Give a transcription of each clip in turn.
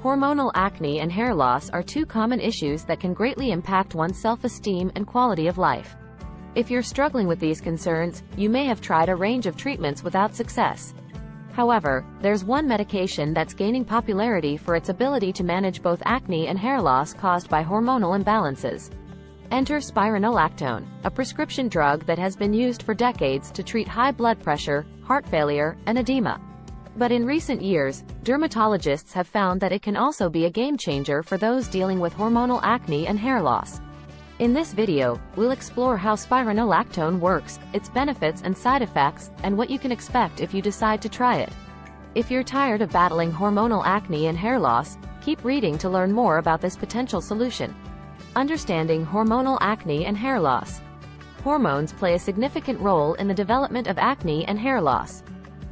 Hormonal acne and hair loss are two common issues that can greatly impact one's self-esteem and quality of life. If you're struggling with these concerns, you may have tried a range of treatments without success. However, there's one medication that's gaining popularity for its ability to manage both acne and hair loss caused by hormonal imbalances. Enter spironolactone, a prescription drug that has been used for decades to treat high blood pressure, heart failure, and edema. But in recent years, dermatologists have found that it can also be a game changer for those dealing with hormonal acne and hair loss. In this video, we'll explore how spironolactone works, its benefits and side effects, and what you can expect if you decide to try it. If you're tired of battling hormonal acne and hair loss, keep reading to learn more about this potential solution. Understanding hormonal acne and hair loss. Hormones play a significant role in the development of acne and hair loss.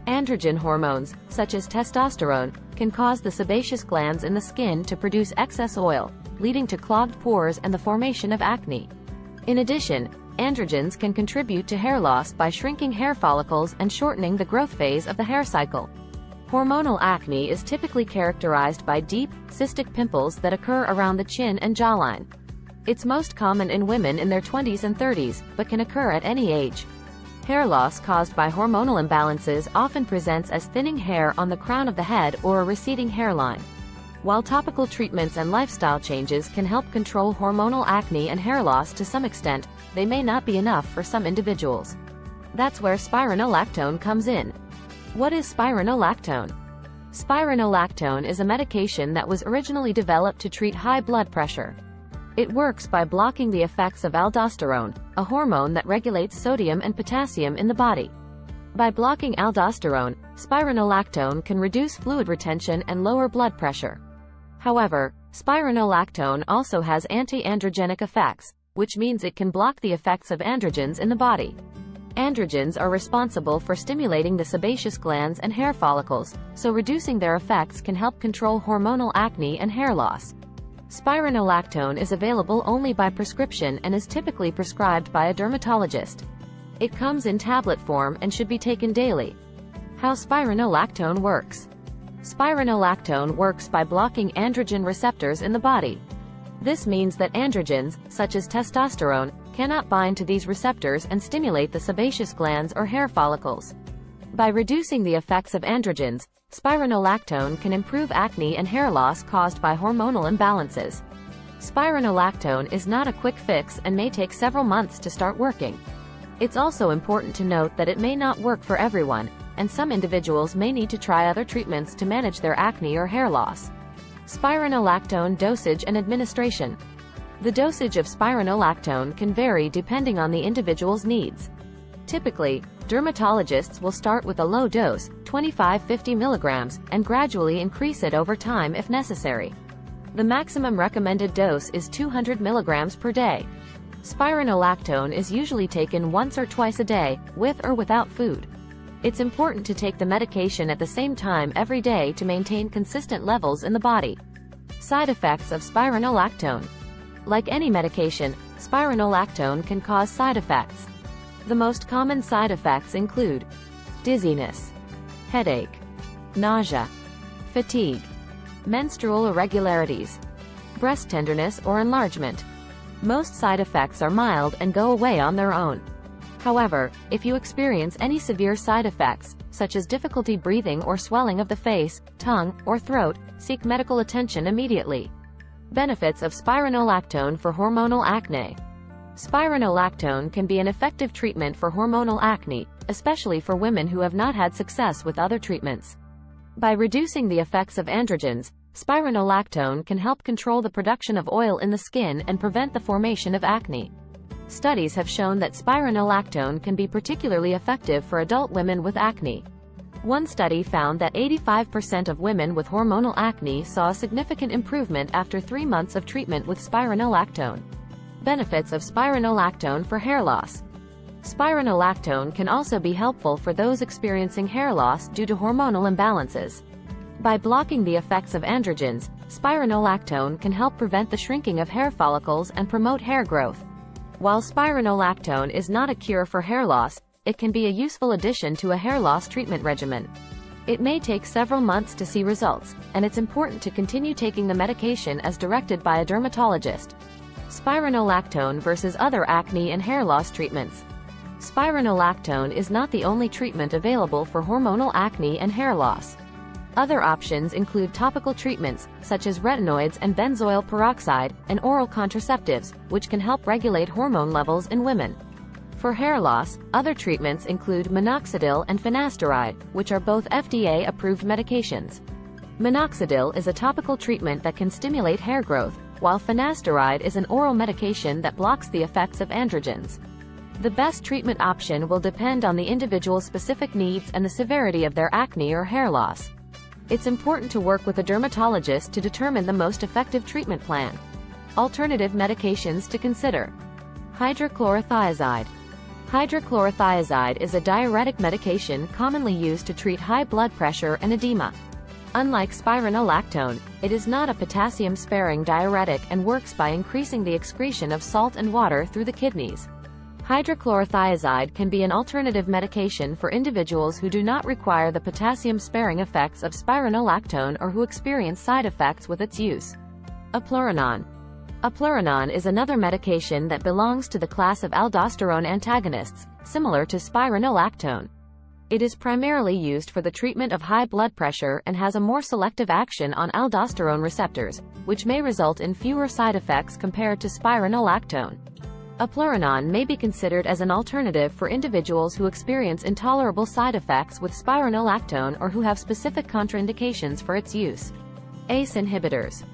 Androgen hormones, such as testosterone, can cause the sebaceous glands in the skin to produce excess oil, leading to clogged pores and the formation of acne. In addition, androgens can contribute to hair loss by shrinking hair follicles and shortening the growth phase of the hair cycle. Hormonal acne is typically characterized by deep, cystic pimples that occur around the chin and jawline. It's most common in women in their 20s and 30s, but can occur at any age. Hair loss caused by hormonal imbalances often presents as thinning hair on the crown of the head or a receding hairline. While topical treatments and lifestyle changes can help control hormonal acne and hair loss to some extent, they may not be enough for some individuals. That's where spironolactone comes in. What is spironolactone? Spironolactone is a medication that was originally developed to treat high blood pressure. It works by blocking the effects of aldosterone, a hormone that regulates sodium and potassium in the body. By blocking aldosterone, spironolactone can reduce fluid retention and lower blood pressure. However, spironolactone also has anti-androgenic effects, which means it can block the effects of androgens in the body. Androgens are responsible for stimulating the sebaceous glands and hair follicles, so reducing their effects can help control hormonal acne and hair loss. Spironolactone is available only by prescription and is typically prescribed by a dermatologist. It comes in tablet form and should be taken daily. How spironolactone works. Spironolactone works by blocking androgen receptors in the body. This means that androgens, such as testosterone, cannot bind to these receptors and stimulate the sebaceous glands or hair follicles. By reducing the effects of androgens, spironolactone can improve acne and hair loss caused by hormonal imbalances. Spironolactone is not a quick fix and may take several months to start working. It's also important to note that it may not work for everyone, and some individuals may need to try other treatments to manage their acne or hair loss. Spironolactone dosage and administration. The dosage of spironolactone can vary depending on the individual's needs. Typically, dermatologists will start with a low dose, 25-50 milligrams, and gradually increase it over time if necessary. The maximum recommended dose is 200 milligrams per day. Spironolactone is usually taken once or twice a day, with or without food. It's important to take the medication at the same time every day to maintain consistent levels in the body. Side effects of spironolactone. Like any medication, spironolactone can cause side effects. The most common side effects include dizziness, headache, nausea, fatigue, menstrual irregularities, breast tenderness or enlargement. Most side effects are mild and go away on their own. However, if you experience any severe side effects, such as difficulty breathing or swelling of the face, tongue, or throat, seek medical attention immediately. Benefits of spironolactone for hormonal acne. Spironolactone can be an effective treatment for hormonal acne, especially for women who have not had success with other treatments. By reducing the effects of androgens, spironolactone can help control the production of oil in the skin and prevent the formation of acne. Studies have shown that spironolactone can be particularly effective for adult women with acne. One study found that 85% of women with hormonal acne saw a significant improvement after 3 months of treatment with spironolactone. Benefits of spironolactone for hair loss. Spironolactone can also be helpful for those experiencing hair loss due to hormonal imbalances. By blocking the effects of androgens, spironolactone can help prevent the shrinking of hair follicles and promote hair growth. While spironolactone is not a cure for hair loss, it can be a useful addition to a hair loss treatment regimen. It may take several months to see results, and it's important to continue taking the medication as directed by a dermatologist. Spironolactone versus other acne and hair loss treatments. Spironolactone is not the only treatment available for hormonal acne and hair loss. Other options include topical treatments, such as retinoids and benzoyl peroxide, and oral contraceptives, which can help regulate hormone levels in women. For hair loss, other treatments include minoxidil and finasteride, which are both FDA-approved medications. Minoxidil is a topical treatment that can stimulate hair growth, while finasteride is an oral medication that blocks the effects of androgens. The best treatment option will depend on the individual's specific needs and the severity of their acne or hair loss. It's important to work with a dermatologist to determine the most effective treatment plan. Alternative medications to consider. Hydrochlorothiazide. Hydrochlorothiazide is a diuretic medication commonly used to treat high blood pressure and edema. Unlike spironolactone, it is not a potassium-sparing diuretic and works by increasing the excretion of salt and water through the kidneys. Hydrochlorothiazide can be an alternative medication for individuals who do not require the potassium-sparing effects of spironolactone or who experience side effects with its use. Eplerenone. Eplerenone is another medication that belongs to the class of aldosterone antagonists, similar to spironolactone. It is primarily used for the treatment of high blood pressure and has a more selective action on aldosterone receptors, which may result in fewer side effects compared to spironolactone. Eplerenone may be considered as an alternative for individuals who experience intolerable side effects with spironolactone or who have specific contraindications for its use. ACE inhibitors.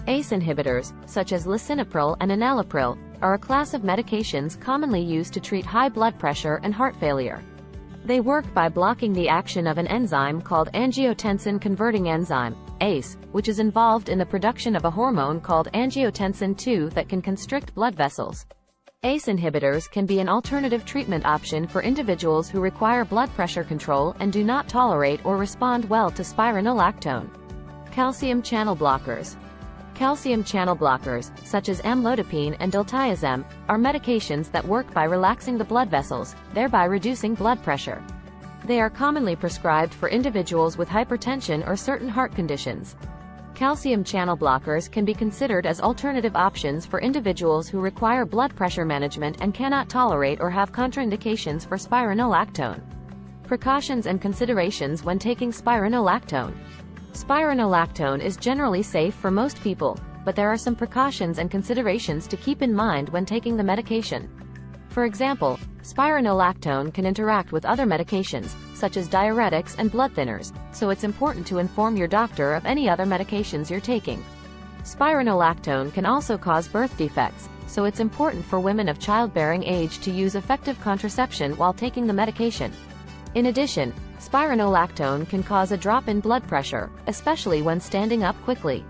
ACE inhibitors, such as lisinopril and enalapril, are a class of medications commonly used to treat high blood pressure and heart failure. They work by blocking the action of an enzyme called angiotensin-converting enzyme, ACE, which is involved in the production of a hormone called angiotensin II that can constrict blood vessels. ACE inhibitors can be an alternative treatment option for individuals who require blood pressure control and do not tolerate or respond well to spironolactone. Calcium channel blockers. Calcium channel blockers, such as amlodipine and diltiazem, are medications that work by relaxing the blood vessels, thereby reducing blood pressure. They are commonly prescribed for individuals with hypertension or certain heart conditions. Calcium channel blockers can be considered as alternative options for individuals who require blood pressure management and cannot tolerate or have contraindications for spironolactone. Precautions and considerations when taking spironolactone. Spironolactone is generally safe for most people, but there are some precautions and considerations to keep in mind when taking the medication. For example, spironolactone can interact with other medications, such as diuretics and blood thinners, so it's important to inform your doctor of any other medications you're taking. Spironolactone can also cause birth defects, so it's important for women of childbearing age to use effective contraception while taking the medication. In addition, spironolactone can cause a drop in blood pressure, especially when standing up quickly.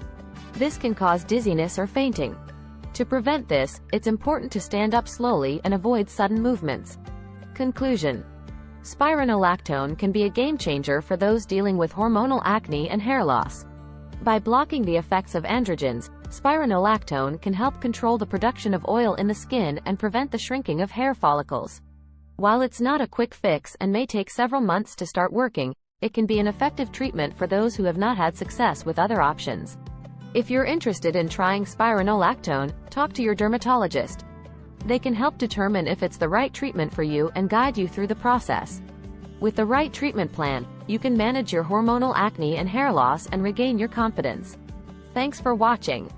This can cause dizziness or fainting. To prevent this, it's important to stand up slowly and avoid sudden movements. Conclusion. Spironolactone can be a game-changer for those dealing with hormonal acne and hair loss. By blocking the effects of androgens, spironolactone can help control the production of oil in the skin and prevent the shrinking of hair follicles. While it's not a quick fix and may take several months to start working, it can be an effective treatment for those who have not had success with other options. If you're interested in trying spironolactone, talk to your dermatologist. They can help determine if it's the right treatment for you and guide you through the process. With the right treatment plan, you can manage your hormonal acne and hair loss and regain your confidence. Thanks for watching.